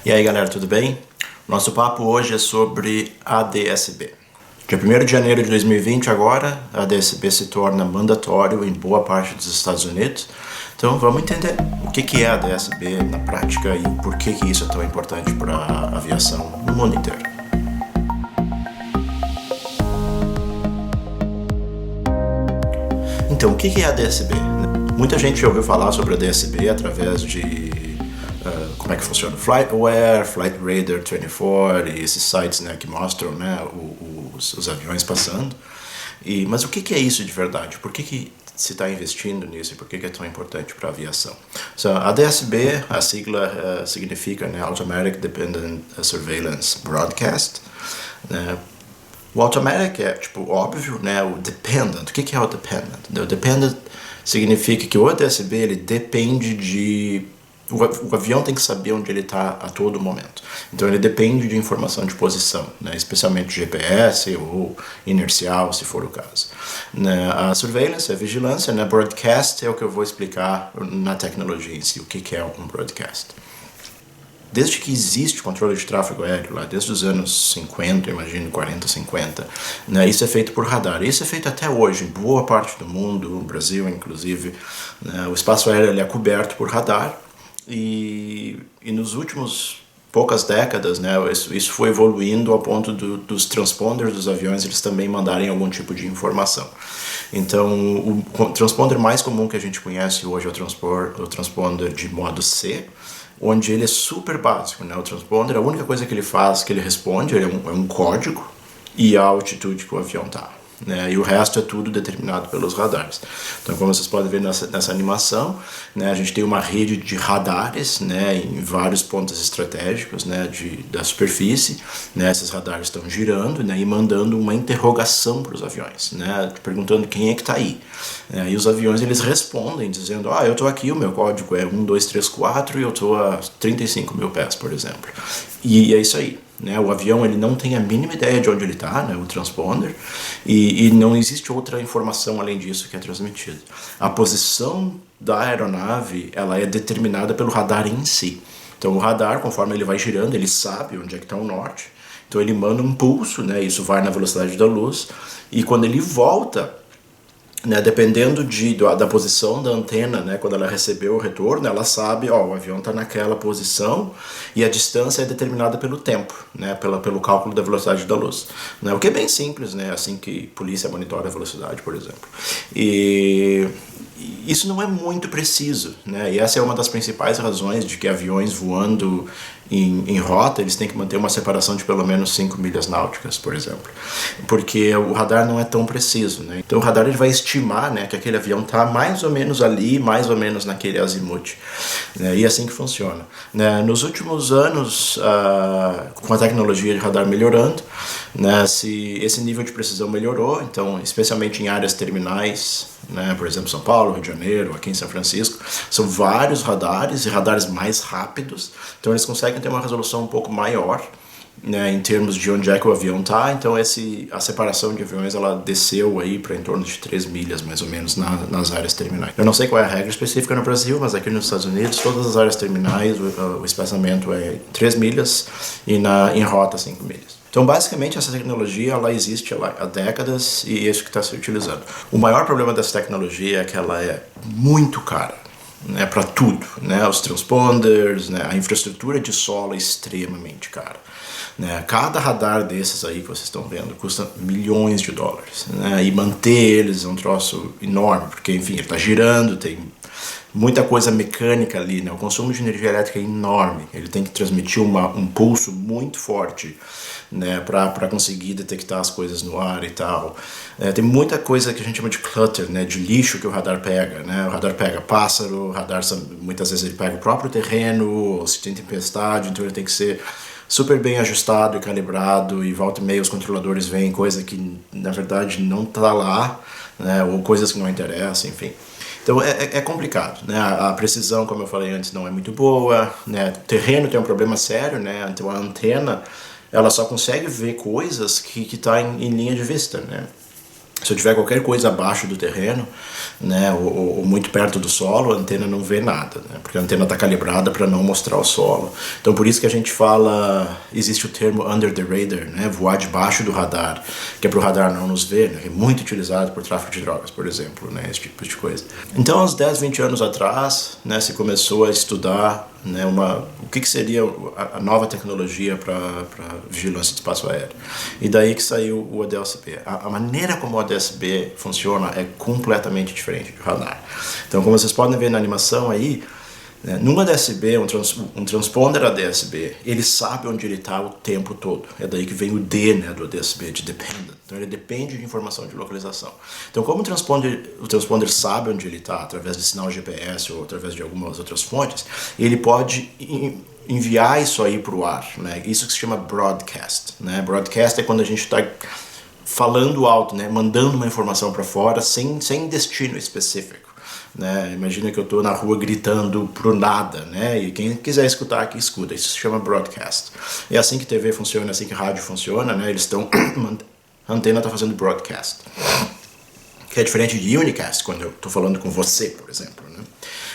E aí galera, tudo bem? Nosso papo hoje é sobre ADS-B. Dia 1º de janeiro de 2020 agora, a ADS-B se torna mandatório em boa parte dos Estados Unidos. Então vamos entender o que é a ADS-B na prática e por que isso é tão importante para a aviação no mundo inteiro. Então, o que é a ADS-B? Muita gente já ouviu falar sobre a ADS-B através de como é que funciona o FlightAware, Flight Radar 24 e esses sites, né, que mostram, né, os aviões passando. Mas o que é isso de verdade? Por que se está investindo nisso e por que é tão importante para a aviação? A ADS-B, a sigla significa, né, Automatic Dependent Surveillance Broadcast. Né? O automatic é, tipo, óbvio, né? O dependent, o que é o dependent? O dependent significa que o ADS-B, ele depende de... O avião tem que saber onde ele está a todo momento. Então ele depende de informação de posição, né? Especialmente GPS ou inercial, se for o caso. A surveillance, a vigilância, né? Broadcast é o que eu vou explicar na tecnologia em si, o que é um broadcast. Desde que existe controle de tráfego aéreo, lá desde os anos 50, imagino, 40, 50, né, isso é feito por radar. Isso é feito até hoje, em boa parte do mundo, no Brasil inclusive. Né, o espaço aéreo ele é coberto por radar e nos últimos poucas décadas, né, isso foi evoluindo ao ponto dos transponders dos aviões eles também mandarem algum tipo de informação. Então, o transponder mais comum que a gente conhece hoje é o transponder de modo C, onde ele é super básico, né? O transponder, a única coisa que ele faz, que ele responde, é um código e a altitude que o avião está. Né? E o resto é tudo determinado pelos radares. Então, como vocês podem ver nessa animação, né, a gente tem uma rede de radares, né, em vários pontos estratégicos, né, da superfície. Né, esses radares estão girando, né, e mandando uma interrogação para os aviões, né, perguntando quem é que está aí. E os aviões eles respondem dizendo: eu estou aqui, o meu código é 1234 e eu estou a 35 mil pés, por exemplo. E é isso aí. Né, o avião ele não tem a mínima ideia de onde ele está, né, o transponder, e não existe outra informação além disso que é transmitida. A posição da aeronave ela é determinada pelo radar em si. Então o radar, conforme ele vai girando, ele sabe onde é que está o norte, então ele manda um pulso, né, isso vai na velocidade da luz, e quando ele volta, né, dependendo da posição da antena, né, quando ela recebeu o retorno, ela sabe, o avião está naquela posição e a distância é determinada pelo tempo, né, pelo cálculo da velocidade da luz. Né, o que é bem simples, né, assim que a polícia monitora a velocidade, por exemplo. E isso não é muito preciso, né, e essa é uma das principais razões de que aviões voando em rota, eles têm que manter uma separação de pelo menos 5 milhas náuticas, por exemplo, porque o radar não é tão preciso, né? Então o radar ele vai estimar, né, que aquele avião está mais ou menos ali, mais ou menos naquele azimuth, né? E é assim que funciona. Né? Nos últimos anos, com a tecnologia de radar melhorando, né, esse nível de precisão melhorou, então especialmente em áreas terminais, né, por exemplo, São Paulo, Rio de Janeiro, aqui em São Francisco, são vários radares e radares mais rápidos, então eles conseguem ter uma resolução um pouco maior, né, em termos de onde é que o avião está. Então a separação de aviões ela desceu aí para em torno de 3 milhas mais ou menos nas áreas terminais. Eu não sei qual é a regra específica no Brasil, mas aqui nos Estados Unidos todas as áreas terminais o espaçamento é 3 milhas e em rota 5 milhas. Então, basicamente, essa tecnologia ela existe há décadas e é isso que está se utilizando. O maior problema dessa tecnologia é que ela é muito cara, né, para tudo. Né, os transponders, né, a infraestrutura de solo é extremamente cara. Né, cada radar desses aí que vocês estão vendo custa milhões de dólares. Né, e manter eles é um troço enorme, porque, enfim, ele está girando, tem muita coisa mecânica ali, né? O consumo de energia elétrica é enorme, ele tem que transmitir um pulso muito forte, né, para conseguir detectar as coisas no ar e tal. Tem muita coisa que a gente chama de clutter, né, de lixo que o radar pega, né? O radar pega pássaro, o radar muitas vezes ele pega o próprio terreno, ou se tem tempestade, então ele tem que ser super bem ajustado e calibrado, e volta e meia os controladores veem coisa que na verdade não está lá, né, ou coisas que não interessam, enfim. Então é complicado, né? A precisão, como eu falei antes, não é muito boa, né? O terreno tem um problema sério, né? Então a antena ela só consegue ver coisas que tá em linha de vista, né? Se eu tiver qualquer coisa abaixo do terreno, né, ou muito perto do solo, a antena não vê nada, né, porque a antena está calibrada para não mostrar o solo. Então por isso que a gente fala, existe o termo under the radar, né, voar debaixo do radar, que é para o radar não nos ver, né, que é muito utilizado por tráfico de drogas, por exemplo, né, esse tipo de coisa. Então, uns 10, 20 anos atrás, né, se começou a estudar, né, o que seria a nova tecnologia para vigilância de espaço aéreo. E daí que saiu o ADS-B. A maneira como o ADS-B funciona é completamente diferente do radar. Então, como vocês podem ver na animação aí, né, num ADS-B, um transponder ADS-B, ele sabe onde ele está o tempo todo. É daí que vem o D, né, do ADS-B, de dependent. Então ele depende de informação de localização. Então como o transponder sabe onde ele está, através de sinal GPS ou através de algumas outras fontes, ele pode enviar isso aí para o ar, né? Isso que se chama broadcast, né? Broadcast é quando a gente está falando alto, né? Mandando uma informação para fora sem destino específico. Né? Imagina que eu estou na rua gritando pro nada, né? E quem quiser escutar aqui, escuta. Isso se chama broadcast. É assim que TV funciona, é assim que rádio funciona, né? Eles estão... a antena está fazendo broadcast. Que é diferente de unicast, quando eu estou falando com você, por exemplo, né?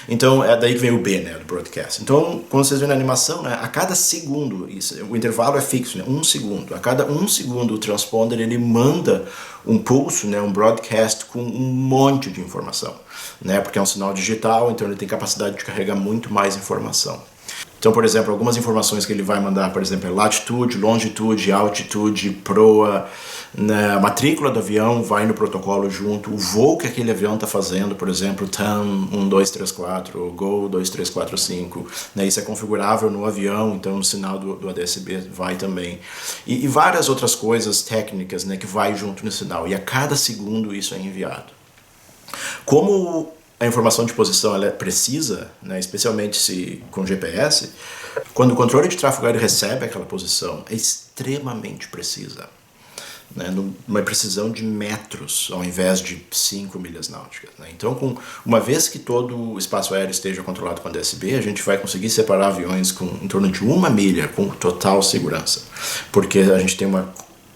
Então é daí que vem o B, né, do broadcast. Então, como vocês veem na animação, né, a cada segundo, o intervalo é fixo, né, 1 segundo. A cada 1 segundo o transponder ele manda um pulso, né, um broadcast com um monte de informação, né, porque é um sinal digital, então ele tem capacidade de carregar muito mais informação. Então, por exemplo, algumas informações que ele vai mandar, por exemplo, é latitude, longitude, altitude, proa, né, a matrícula do avião vai no protocolo junto, o voo que aquele avião está fazendo, por exemplo, TAM 1234, GO 2345, né, isso é configurável no avião, então o sinal do ADS-B vai também. E várias outras coisas técnicas, né, que vai junto no sinal, e a cada segundo isso é enviado. Como a informação de posição ela é precisa, né, especialmente com GPS, quando o controle de tráfego aéreo recebe aquela posição, é extremamente precisa. Né, uma precisão de metros, ao invés de 5 milhas náuticas. Né? Então, uma vez que todo o espaço aéreo esteja controlado com a ADS-B, a gente vai conseguir separar aviões em torno de 1 milha com total segurança, porque a gente tem uma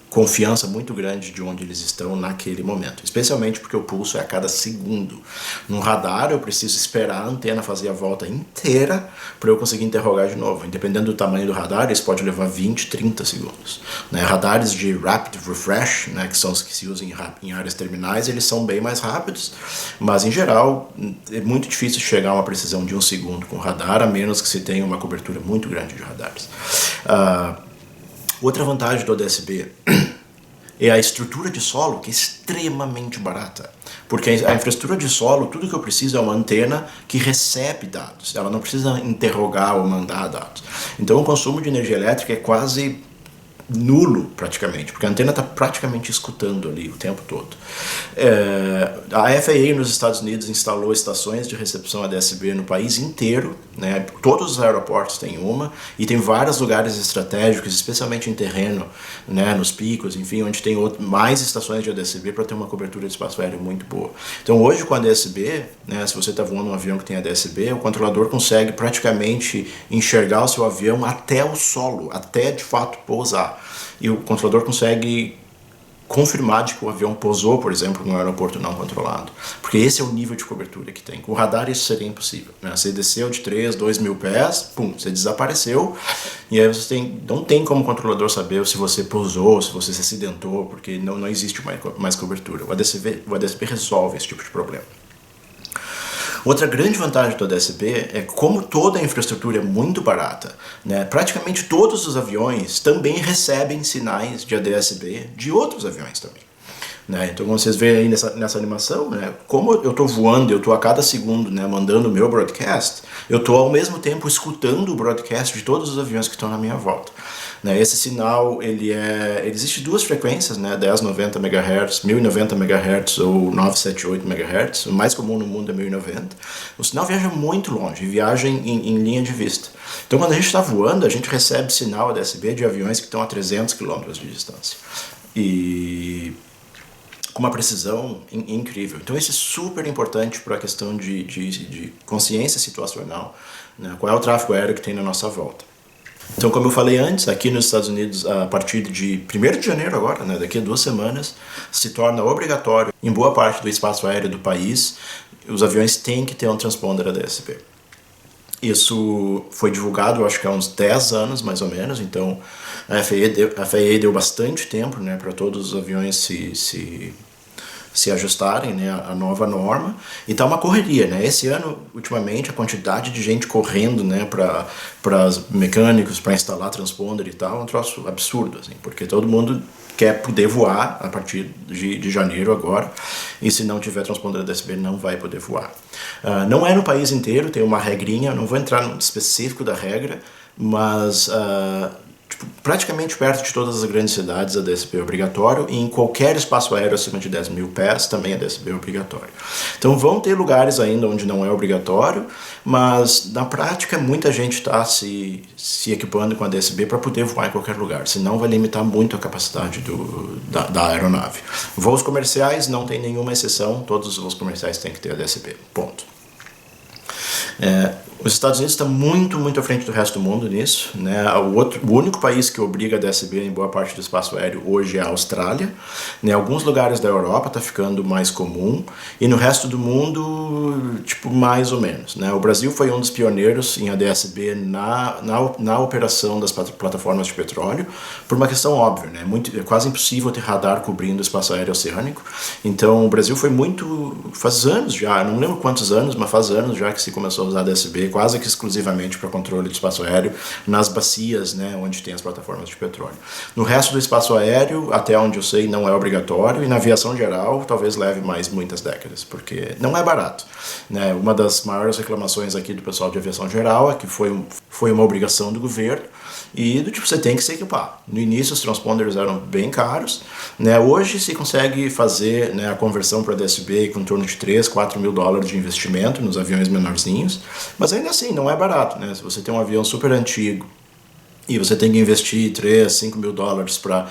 confiança muito grande de onde eles estão naquele momento, especialmente porque o pulso é a cada segundo. No radar eu preciso esperar a antena fazer a volta inteira para eu conseguir interrogar de novo. Dependendo do tamanho do radar, isso pode levar 20, 30 segundos. Né? Radares de Rapid Refresh, né, que são os que se usam em áreas terminais, eles são bem mais rápidos, mas em geral é muito difícil chegar a uma precisão de 1 segundo com radar, a menos que se tenha uma cobertura muito grande de radares. Outra vantagem do ADS-B é a estrutura de solo, que é extremamente barata. Porque a infraestrutura de solo, tudo que eu preciso é uma antena que recebe dados. Ela não precisa interrogar ou mandar dados. Então o consumo de energia elétrica é quase nulo, praticamente, porque a antena está praticamente escutando ali o tempo todo. A FAA nos Estados Unidos instalou estações de recepção ADS-B no país inteiro, né? Todos os aeroportos têm uma, e tem vários lugares estratégicos, especialmente em terreno, né, nos picos, enfim, onde tem mais estações de ADS-B para ter uma cobertura de espaço aéreo muito boa. Então hoje com a ADS-B, né, se você está voando um avião que tem ADS-B, o controlador consegue praticamente enxergar o seu avião até o solo, até de fato pousar. E o controlador consegue confirmar de que o avião pousou, por exemplo, num aeroporto não controlado. Porque esse é o nível de cobertura que tem. Com o radar isso seria impossível. Né? Você desceu de 3, 2 mil pés, pum, você desapareceu, e aí você não tem como o controlador saber se você pousou, se você se acidentou, porque não existe mais cobertura. O ADS-B resolve esse tipo de problema. Outra grande vantagem do ADS-B é como toda a infraestrutura é muito barata, né? Praticamente todos os aviões também recebem sinais de ADS-B de outros aviões também. Né? Então, como vocês veem aí nessa animação, né? Como eu estou voando, eu estou a cada segundo, né, mandando o meu broadcast, eu estou ao mesmo tempo escutando o broadcast de todos os aviões que estão na minha volta. Né? Esse sinal, existe duas frequências, né, 1090 MHz, 1090 MHz ou 978 MHz, o mais comum no mundo é 1090. O sinal viaja muito longe, viaja em linha de vista. Então, quando a gente está voando, a gente recebe sinal ADS-B de aviões que estão a 300 km de distância. E com uma precisão incrível. Então isso é super importante para a questão de consciência situacional, né? Qual é o tráfego aéreo que tem na nossa volta. Então, como eu falei antes, aqui nos Estados Unidos, a partir de 1º de janeiro agora, né, daqui a 2 semanas, se torna obrigatório, em boa parte do espaço aéreo do país, os aviões têm que ter um transponder ADS-B. Isso foi divulgado, acho que há uns 10 anos, mais ou menos, então a FAA deu bastante tempo, né, para todos os aviões se ajustarem, né, à nova norma, e tá uma correria, né? Esse ano, ultimamente, a quantidade de gente correndo, né, para mecânicos, para instalar transponder e tal, é um troço absurdo, assim, porque todo mundo quer poder voar a partir de janeiro agora, e se não tiver transponder ADS-B não vai poder voar. Não é no país inteiro, tem uma regrinha, não vou entrar no específico da regra, mas praticamente perto de todas as grandes cidades a ADS-B é obrigatório, e em qualquer espaço aéreo acima de 10 mil pés também a ADS-B é obrigatório. Então vão ter lugares ainda onde não é obrigatório, mas na prática muita gente está se equipando com a ADS-B para poder voar em qualquer lugar, senão vai limitar muito a capacidade da aeronave. Voos comerciais não tem nenhuma exceção, todos os voos comerciais têm que ter a ADS-B, ponto. Os Estados Unidos está muito, muito à frente do resto do mundo nisso, né? O único país que obriga a ADS-B em boa parte do espaço aéreo hoje é a Austrália. Em alguns lugares da Europa está ficando mais comum, e no resto do mundo, tipo, mais ou menos, né? O Brasil foi um dos pioneiros em ADS-B na operação das plataformas de petróleo, por uma questão óbvia, né? É quase impossível ter radar cobrindo o espaço aéreo oceânico. Então o Brasil foi faz anos já, não lembro quantos anos, mas faz anos já que se começou a usar ADS-B quase que exclusivamente para controle do espaço aéreo nas bacias, né, onde tem as plataformas de petróleo. No resto do espaço aéreo, até onde eu sei, não é obrigatório, e na aviação geral talvez leve mais muitas décadas, porque não é barato, né? Uma das maiores reclamações aqui do pessoal de aviação geral é que foi uma obrigação do governo, e do tipo, você tem que se equipar. No início os transponders eram bem caros, né? Hoje se consegue fazer, né, a conversão para ADS-B com em torno de 3, 4 mil dólares de investimento nos aviões menorzinhos, mas ainda assim não é barato, né? Se você tem um avião super antigo e você tem que investir 3, 5 mil dólares para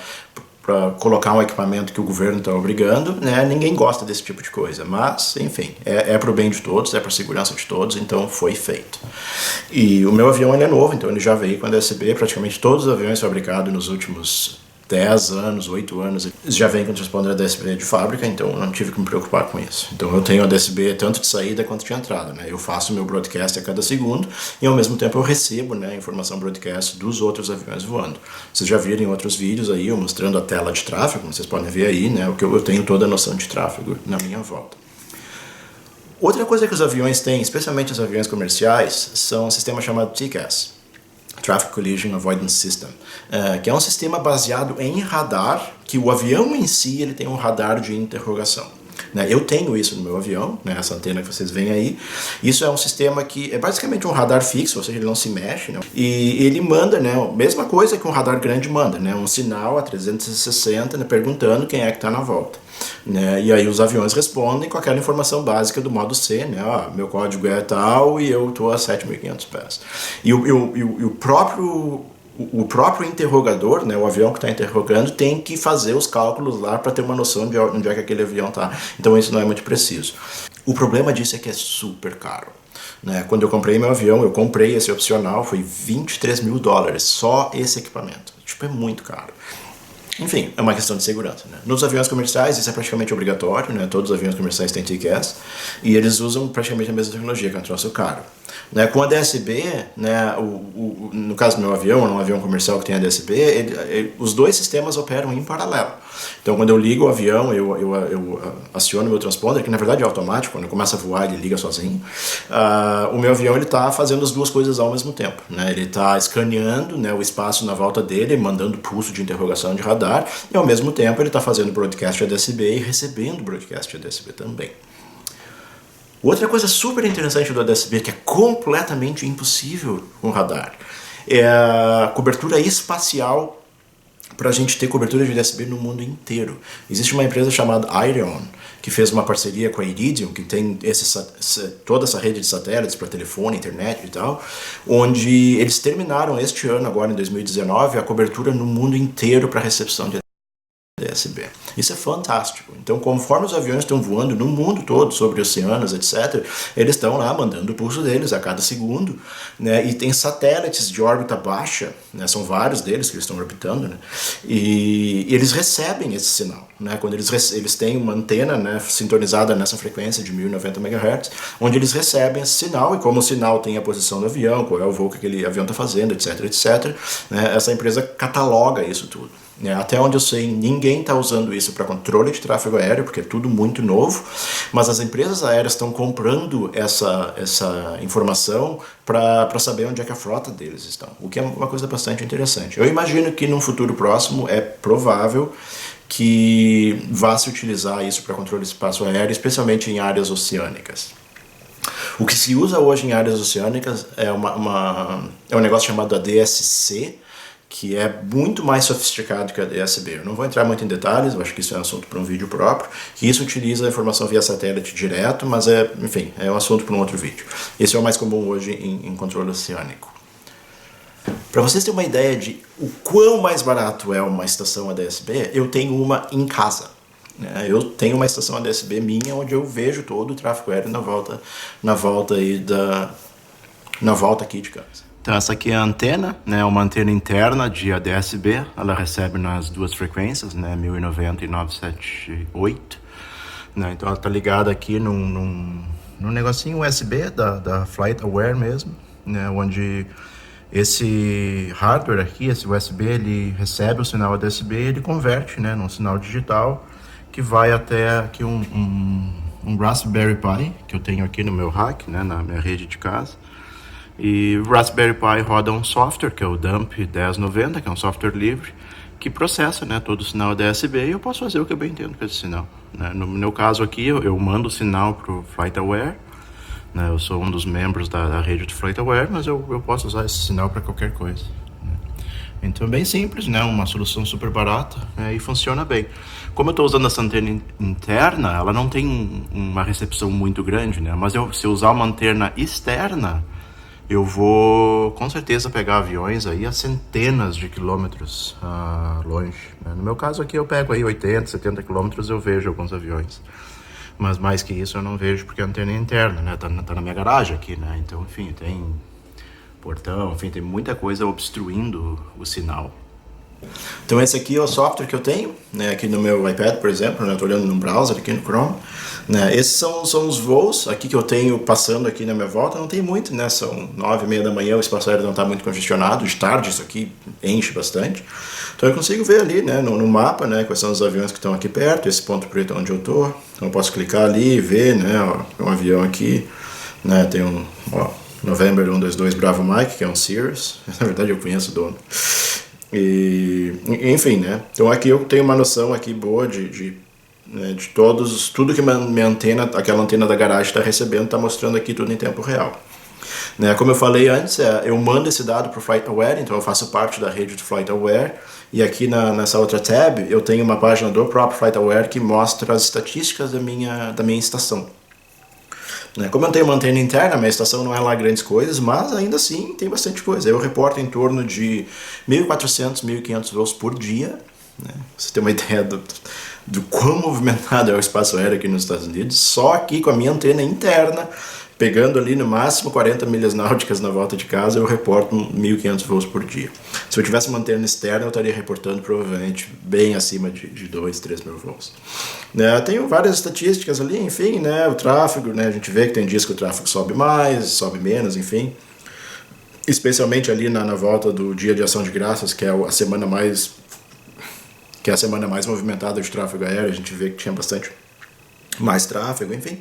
colocar um equipamento que o governo está obrigando, né? Ninguém gosta desse tipo de coisa, mas, enfim, é para o bem de todos, é para a segurança de todos, então foi feito. E o meu avião ele é novo, então ele já veio com a ADS-B, praticamente todos os aviões fabricados nos últimos 10 anos, 8 anos, já vem com transponder ADS-B de fábrica, então eu não tive que me preocupar com isso. Então eu tenho ADS-B tanto de saída quanto de entrada, né? Eu faço meu broadcast a cada segundo e ao mesmo tempo eu recebo, né, a informação broadcast dos outros aviões voando. Vocês já viram em outros vídeos aí, eu mostrando a tela de tráfego, como vocês podem ver aí, né, o que eu tenho toda a noção de tráfego na minha volta. Outra coisa que os aviões têm, especialmente os aviões comerciais, são um sistema chamado TCAS, Traffic Collision Avoidance System, que é um sistema baseado em radar, que o avião em si ele tem um radar de interrogação. Eu tenho isso no meu avião, né, essa antena que vocês veem aí. Isso é um sistema que é basicamente um radar fixo, ou seja, ele não se mexe, né, e ele manda, né, a mesma coisa que um radar grande manda, né, um sinal a 360, né, perguntando quem é que está na volta. Né, e aí os aviões respondem com aquela informação básica do modo C, né, meu código é tal e eu estou a 7.500 pés. E o próprio interrogador, né, o avião que está interrogando, tem que fazer os cálculos lá para ter uma noção de onde é que aquele avião está. Então isso não é muito preciso. O problema disso é que é super caro. Né? Quando eu comprei meu avião, eu comprei esse opcional, foi 23 mil dólares, só esse equipamento. Tipo, é muito caro. Enfim, é uma questão de segurança, né? Nos aviões comerciais isso é praticamente obrigatório, né? Todos os aviões comerciais têm TCAS e eles usam praticamente a mesma tecnologia, que é um troço caro. Né? Com a ADS-B, né, no caso do meu avião, um avião comercial que tem ADS-B, os dois sistemas operam em paralelo. Então quando eu ligo o avião, eu aciono o meu transponder, que na verdade é automático, quando eu começo a voar ele liga sozinho. O meu avião está fazendo as duas coisas ao mesmo tempo. Né? Ele está escaneando, né, o espaço na volta dele, mandando pulso de interrogação de radar, e ao mesmo tempo ele está fazendo broadcast ADS-B e recebendo broadcast ADS-B também. Outra coisa super interessante do ADS-B, que é completamente impossível com radar, é a cobertura espacial para a gente ter cobertura de ADS-B no mundo inteiro. Existe uma empresa chamada Iridium, que fez uma parceria com a Iridium, que tem toda essa rede de satélites para telefone, internet e tal, onde eles terminaram este ano, agora em 2019, a cobertura no mundo inteiro para recepção de ADS-B. Isso é fantástico. Então, conforme os aviões estão voando no mundo todo, sobre oceanos, etc., eles estão lá mandando o pulso deles a cada segundo, né? E tem satélites de órbita baixa, né? São vários deles que eles estão orbitando, né? E eles recebem esse sinal, né? Quando eles têm uma antena, né, sintonizada nessa frequência de 1090 MHz, onde eles recebem esse sinal, e como o sinal tem a posição do avião, qual é o voo que aquele avião está fazendo, etc., etc., né? Essa empresa cataloga isso tudo. Até onde eu sei, ninguém está usando isso para controle de tráfego aéreo, porque é tudo muito novo, mas as empresas aéreas estão comprando essa informação para saber onde é que a frota deles está, o que é uma coisa bastante interessante. Eu imagino que num futuro próximo é provável que vá se utilizar isso para controle de espaço aéreo, especialmente em áreas oceânicas. O que se usa hoje em áreas oceânicas é um negócio chamado ADS-C, que é muito mais sofisticado que a DSB. Eu não vou entrar muito em detalhes, eu acho que isso é um assunto para um vídeo próprio, que isso utiliza a informação via satélite direto, mas enfim, é um assunto para um outro vídeo. Esse é o mais comum hoje em controle oceânico. Para vocês terem uma ideia de o quão mais barato é uma estação ADS-B, eu tenho uma em casa. Eu tenho uma estação ADS-B minha, onde eu vejo todo o tráfego aéreo na volta aqui de casa. Então essa aqui é a antena, né, uma antena interna de ADS-B, ela recebe nas duas frequências, né, 1090 e 978, né, então ela está ligada aqui num negocinho USB da FlightAware mesmo, né, onde esse hardware aqui, esse USB, ele recebe o sinal ADS-B e ele converte, né, num sinal digital que vai até aqui um Raspberry Pi, que eu tenho aqui no meu rack, né, na minha rede de casa. E o Raspberry Pi roda um software, que é o DUMP 1090, que é um software livre, que processa, né, todo o sinal ADS-B, e eu posso fazer o que eu bem entendo com esse sinal, né? No meu caso aqui, eu mando o sinal para o FlightAware, né? Eu sou um dos membros da rede do FlightAware, mas eu posso usar esse sinal para qualquer coisa, né? Então é bem simples, né? Uma solução super barata, e funciona bem. Como eu estou usando essa antena interna, ela não tem uma recepção muito grande, né? Mas se eu usar uma antena externa, eu vou com certeza pegar aviões aí a centenas de quilômetros longe, né? No meu caso aqui eu pego aí 80, 70 quilômetros, eu vejo alguns aviões. Mas mais que isso eu não vejo porque a antena é interna, né? Tá na minha garagem aqui, né? Então, enfim, tem portão, enfim, tem muita coisa obstruindo o sinal. Então esse aqui é o software que eu tenho, né, aqui no meu iPad, por exemplo, né, eu estou olhando no browser aqui no Chrome, né, esses são os voos aqui que eu tenho passando aqui na minha volta, não tem muito, né, são 9h30 da manhã, o espaço aéreo não está muito congestionado, de tarde isso aqui enche bastante, então eu consigo ver ali, né, no mapa, né, quais são os aviões que estão aqui perto, esse ponto preto onde eu estou, então eu posso clicar ali e ver, né, ó, um avião aqui, né, tem November 122 Bravo Mike, que é um Cirrus, na verdade eu conheço o dono. Enfim, né? Então aqui eu tenho uma noção aqui boa de tudo que minha antena, aquela antena da garagem está recebendo, está mostrando aqui tudo em tempo real. Né? Como eu falei antes, eu mando esse dado para o FlightAware, então eu faço parte da rede do FlightAware, e aqui nessa outra tab eu tenho uma página do próprio FlightAware que mostra as estatísticas da minha estação. Como eu tenho uma antena interna, minha estação não é lá grandes coisas, mas ainda assim tem bastante coisa. Eu reporto em torno de 1.400, 1.500 voos por dia, né? Você tem uma ideia do quão movimentado é o espaço aéreo aqui nos Estados Unidos, só aqui com a minha antena interna, pegando ali no máximo 40 milhas náuticas na volta de casa, eu reporto 1.500 voos por dia. Se eu tivesse uma antena externa, eu estaria reportando provavelmente bem acima de 2, 3 mil voos. Tenho várias estatísticas ali, enfim, né, o tráfego, né, a gente vê que tem dias que o tráfego sobe mais, sobe menos, enfim. Especialmente ali na volta do Dia de Ação de Graças, que é a semana mais movimentada de tráfego aéreo, a gente vê que tinha bastante mais tráfego, enfim.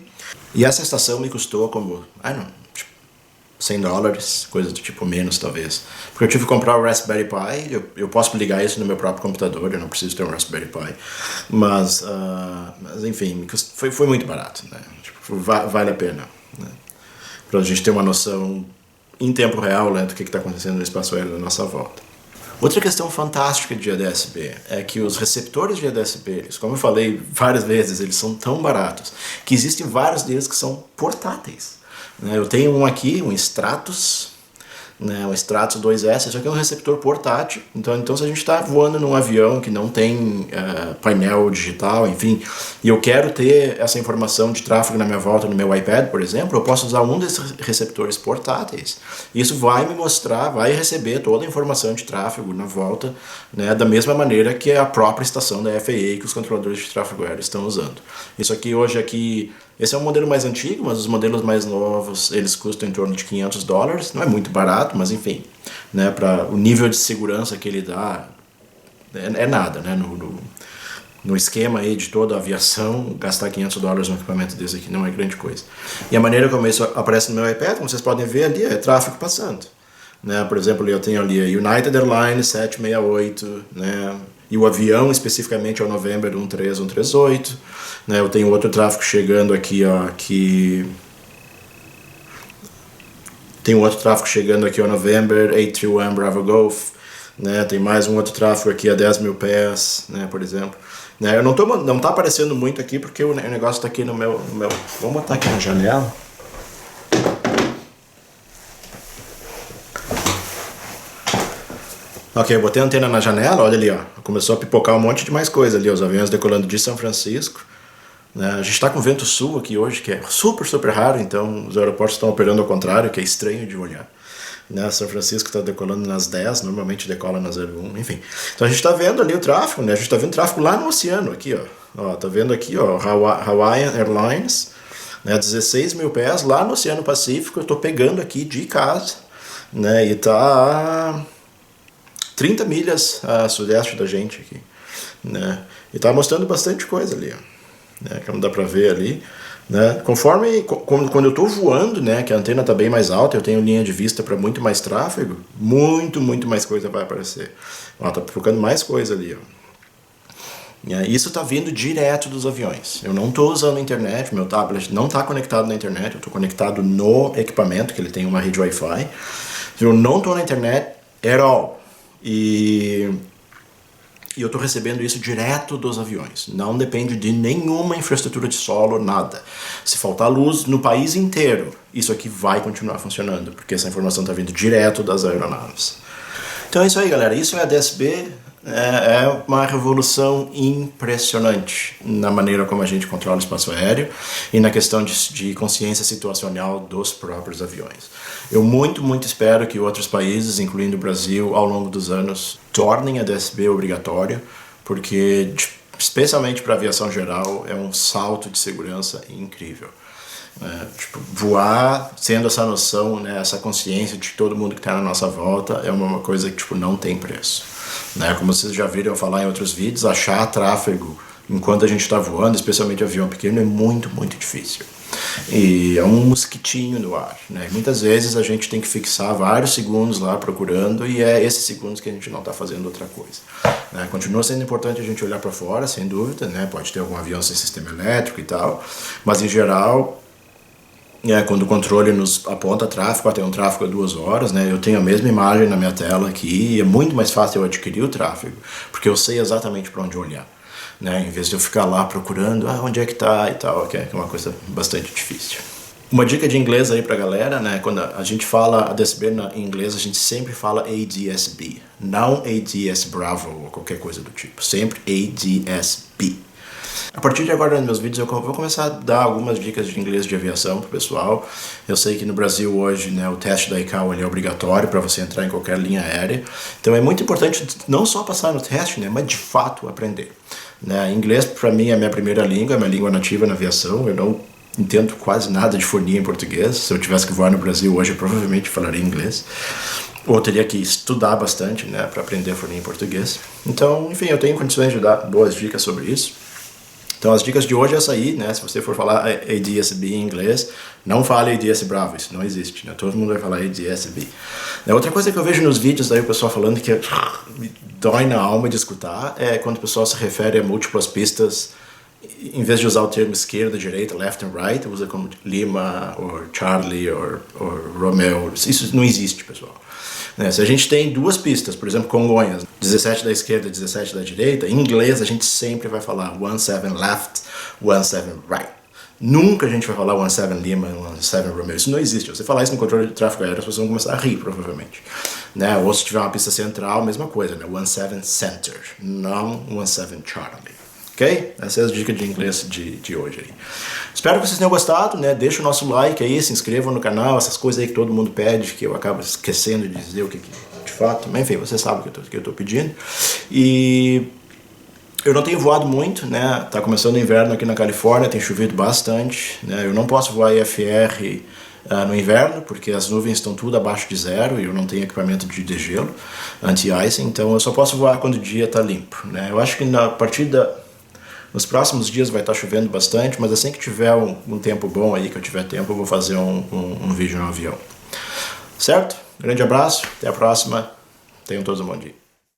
E essa estação me custou como, tipo, $100, coisa do tipo menos talvez. Porque eu tive que comprar o Raspberry Pi, eu posso ligar isso no meu próprio computador, eu não preciso ter um Raspberry Pi. Mas enfim, foi muito barato, né? Tipo, vale a pena, né? Pra gente ter uma noção em tempo real, né, do que está acontecendo no espaço aéreo da nossa volta. Outra questão fantástica de ADS-B é que os receptores de ADS-B, como eu falei várias vezes, eles são tão baratos que existem vários deles que são portáteis. Eu tenho um aqui, um Stratus, né, um Stratos 2S, isso aqui é um receptor portátil, então se a gente está voando num avião que não tem painel digital, enfim, e eu quero ter essa informação de tráfego na minha volta no meu iPad, por exemplo, eu posso usar um desses receptores portáteis. Isso vai me mostrar, vai receber toda a informação de tráfego na volta, né, da mesma maneira que a própria estação da FAA que os controladores de tráfego aéreo estão usando. Isso aqui hoje esse é um modelo mais antigo, mas os modelos mais novos, eles custam em torno de $500, não é muito barato, mas enfim, né, para o nível de segurança que ele dá, é nada, né, no esquema aí de toda a aviação, gastar $500 num equipamento desse aqui não é grande coisa. E a maneira como isso aparece no meu iPad, como vocês podem ver ali, é tráfego passando. Né, por exemplo, eu tenho ali a United Airlines 768, né, e o avião especificamente é o November 13138, né, eu tenho outro tráfego chegando aqui, ó, tem um outro tráfego chegando aqui, ó, November 831 Bravo Golf, né, tem mais um outro tráfego aqui a 10 mil pés, né, por exemplo. Né, eu não tá aparecendo muito aqui porque o negócio está aqui no meu... Vamos botar aqui na janela. Ok, eu botei a antena na janela, olha ali, ó, começou a pipocar um monte de mais coisa ali, os aviões decolando de São Francisco. Né? A gente está com vento sul aqui hoje, que é super, super raro, então os aeroportos estão operando ao contrário, que é estranho de olhar. Né? São Francisco está decolando nas 10, normalmente decola nas 01, enfim. Então a gente está vendo ali o tráfego, né? A gente está vendo tráfego lá no oceano, aqui, ó. Tá vendo aqui, ó, Hawaiian Airlines, né? 16 mil pés lá no Oceano Pacífico, eu estou pegando aqui de casa, né? E tá 30 milhas a sudeste da gente aqui, né? E tá mostrando bastante coisa ali, ó, né? Como dá pra ver ali, né? Quando eu tô voando, né, que a antena tá bem mais alta, eu tenho linha de vista para muito mais tráfego, muito mais coisa vai aparecer. Ó, tá procurando mais coisa ali, ó. Isso está vindo direto dos aviões. Eu não estou usando a internet, meu tablet não está conectado na internet, eu estou conectado no equipamento, que ele tem uma rede Wi-Fi. Eu não estou na internet at all. E eu estou recebendo isso direto dos aviões. Não depende de nenhuma infraestrutura de solo, nada. Se faltar luz no país inteiro, isso aqui vai continuar funcionando, porque essa informação está vindo direto das aeronaves. Então é isso aí, galera. Isso é a DSB. É uma revolução impressionante na maneira como a gente controla o espaço aéreo e na questão de consciência situacional dos próprios aviões. Eu muito espero que outros países, incluindo o Brasil, ao longo dos anos, tornem a DSB obrigatória, porque, especialmente para a aviação geral, é um salto de segurança incrível. Voar tendo essa noção, né, essa consciência de que todo mundo que está na nossa volta é uma coisa que não tem preço. Né? Como vocês já viram eu falar em outros vídeos, achar tráfego enquanto a gente está voando, especialmente avião pequeno, é muito difícil. E é um mosquitinho no ar. Né? Muitas vezes a gente tem que fixar vários segundos lá procurando e é esses segundos que a gente não está fazendo outra coisa. Né? Continua sendo importante a gente olhar para fora, sem dúvida, né? Pode ter algum avião sem sistema elétrico e tal, mas em geral... quando o controle nos aponta tráfego, tem um tráfego a 2 horas, né? Eu tenho a mesma imagem na minha tela aqui e é muito mais fácil eu adquirir o tráfego, porque eu sei exatamente para onde olhar, né? Em vez de eu ficar lá procurando, onde é que tá e tal, que é uma coisa bastante difícil. Uma dica de inglês aí pra galera, né? Quando a gente fala ADS-B em inglês, a gente sempre fala ADS-B, não ADS Bravo ou qualquer coisa do tipo, sempre ADS-B. A partir de agora nos meus vídeos eu vou começar a dar algumas dicas de inglês de aviação pro pessoal. Eu sei que no Brasil hoje, né, o teste da ICAO ele é obrigatório para você entrar em qualquer linha aérea. Então é muito importante não só passar no teste, né, mas de fato aprender. Né? Inglês para mim é a minha primeira língua, é minha língua nativa na aviação. Eu não entendo quase nada de fonia em português. Se eu tivesse que voar no Brasil hoje eu provavelmente falaria inglês. Ou teria que estudar bastante, né, para aprender a fonia em português. Então, enfim, eu tenho condições de dar boas dicas sobre isso. Então as dicas de hoje é essa aí, né? Se você for falar ADS-B em inglês, não fale ADS Bravo, isso não existe, né? Todo mundo vai falar ADS-B. Outra coisa que eu vejo nos vídeos aí o pessoal falando que me dói na alma de escutar é quando o pessoal se refere a múltiplas pistas, em vez de usar o termo esquerda, direita, left and right, usa como Lima, ou Charlie, ou Romeo. Isso não existe, pessoal. Se a gente tem 2 pistas, por exemplo, Congonhas, 17 da esquerda e 17 da direita, em inglês a gente sempre vai falar 17 left, 17 right. Nunca a gente vai falar 17 Lima, 17 Romeo, isso não existe. Você falar isso no controle de tráfego aéreo, as pessoas vão começar a rir, provavelmente. Né? Ou se tiver uma pista central, mesma coisa, né? 17 Center, não 17 Charlie. Ok? Essa é a dica de inglês de hoje aí. Espero que vocês tenham gostado, né? Deixa o nosso like aí, se inscrevam no canal, essas coisas aí que todo mundo pede, que eu acabo esquecendo de dizer o que de fato. Mas enfim, você sabe o que eu tô pedindo. E eu não tenho voado muito, né? Tá começando o inverno aqui na Califórnia, tem chovido bastante, né? Eu não posso voar IFR no inverno, porque as nuvens estão tudo abaixo de zero e eu não tenho equipamento de degelo, anti-icing, então eu só posso voar quando o dia está limpo, né? Eu acho que nos próximos dias vai estar chovendo bastante, mas assim que tiver um tempo bom aí, que eu tiver tempo, eu vou fazer um vídeo no avião. Certo? Grande abraço, até a próxima, tenham todos um bom dia.